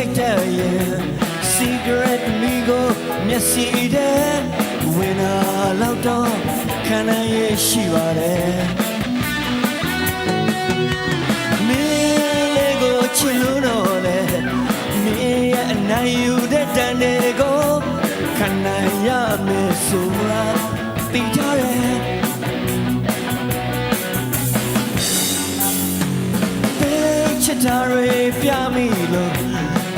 လိုက်တဲ့ရင် cigarette မီကိုမျက်စိတဲ့ဝင်လာလောက်တော့ခံနိုင်ရရှိပါတယ်မင်းလေးကိုချစ်လို့တော့လေမင်းရဲ့အနိုင်ယူတဲ့တန်တွေကိုခံနိုင်ရမယ်ဆိုတာသိကြတယ်ချစ်တာတွေပြမိလို့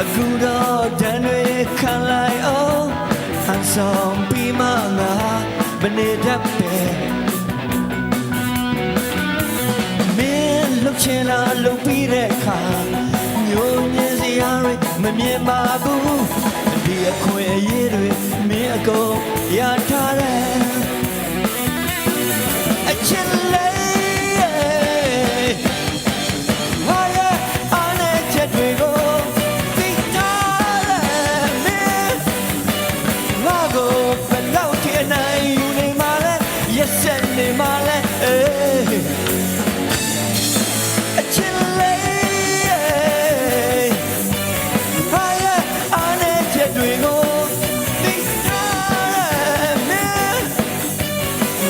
အခုတော့တန်တွေခံလိုက်အောင်ဟန်ဆောင်ပြီးမှငါမနေတတ်ပဲမင်းလှုပ်ချင်လာလှုပ်ပြီးတဲ့အခါမျိုးမြင်စရာတွေမမြင်ပါဘူးဒီအခွင့်အရေးတွေမင်းအကုန်ရထားတယ်အချစ်လေးနေမလဲအချစ်လေးဟာရအားနဲ့ချက်တွေကိုသိထားမင်း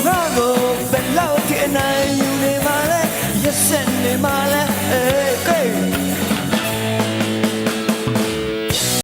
ငါကိုဘယ်လောက်ထိနိုင်ယူနေမလဲရက်ဆက်နေမလဲ